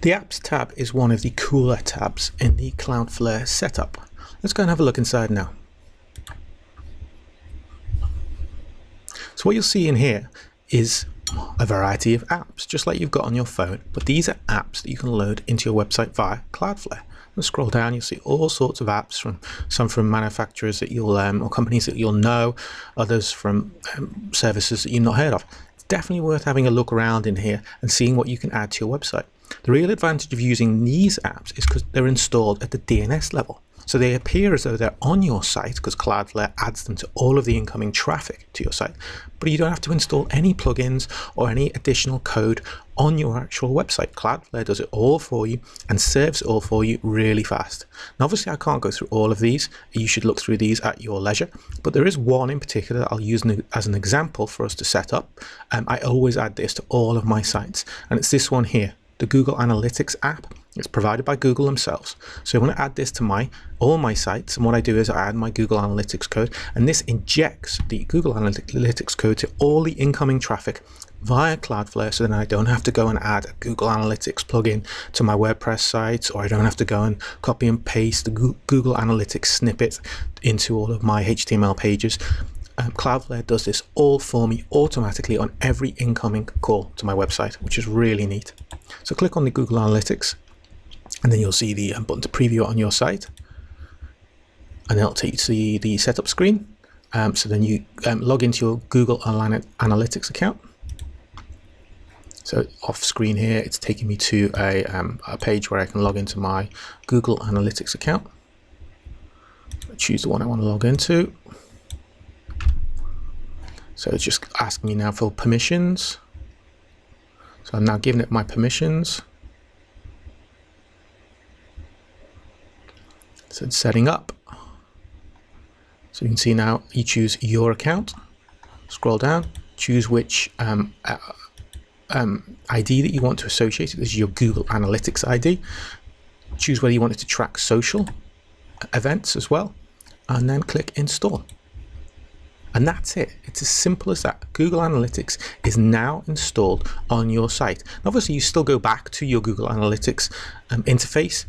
The Apps tab is one of the cooler tabs in the CloudFlare setup. Let's go and have a look inside now. So what you'll see in here is a variety of apps, just like you've got on your phone, but these are apps that you can load into your website via CloudFlare. And scroll down, you'll see all sorts of apps, some from manufacturers that you'll or companies that you'll know, others from services that you've not heard of. It's definitely worth having a look around in here and seeing what you can add to your website. The real advantage of using these apps is because they're installed at the DNS level. So they appear as though they're on your site because Cloudflare adds them to all of the incoming traffic to your site. But you don't have to install any plugins or any additional code on your actual website. Cloudflare does it all for you and serves it all for you really fast. Now, obviously, I can't go through all of these. You should look through these at your leisure. But there is one in particular that I'll use as an example for us to set up. I always add this to all of my sites, and it's this one here, the Google Analytics app. It's provided by Google themselves. So I want to add this to all my sites, and what I do is I add my Google Analytics code, and this injects the Google Analytics code to all the incoming traffic via Cloudflare, so then I don't have to go and add a Google Analytics plugin to my WordPress sites, or I don't have to go and copy and paste the Google Analytics snippet into all of my HTML pages. Cloudflare does this all for me automatically on every incoming call to my website, which is really neat. So click on the Google Analytics, and then you'll see the button to preview it on your site, and it'll take you to the setup screen. So then you log into your Google Analytics account. So off screen here, it's taking me to a page where I can log into my Google Analytics account. I choose the one I want to log into. So it's just asking me now for permissions. So I'm now giving it my permissions. So it's setting up. So you can see now you choose your account. Scroll down, choose which ID that you want to associate it. This is your Google Analytics ID. Choose whether you want it to track social events as well, and then click install. And that's it. It's as simple as that. Google Analytics is now installed on your site. Now, obviously, you still go back to your Google Analytics interface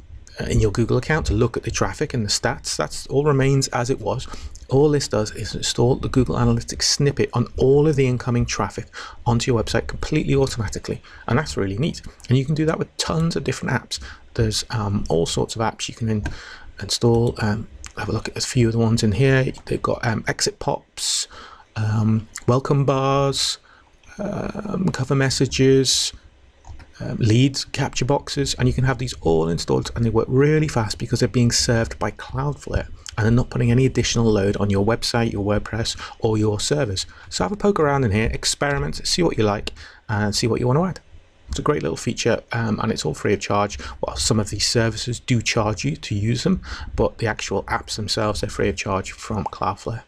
in your Google account to look at the traffic and the stats. That's all remains as it was. All this does is install the Google Analytics snippet on all of the incoming traffic onto your website completely automatically. And that's really neat. And you can do that with tons of different apps. There's all sorts of apps you can install. Have a look at a few of the ones in here. They've got exit pops, welcome bars, cover messages, leads, capture boxes, and you can have these all installed, and they work really fast because they're being served by Cloudflare and they're not putting any additional load on your website, your WordPress, or your servers. So have a poke around in here, experiment, see what you like, and see what you want to add. It's a great little feature, and it's all free of charge. Well, some of these services do charge you to use them, but the actual apps themselves are free of charge from Cloudflare.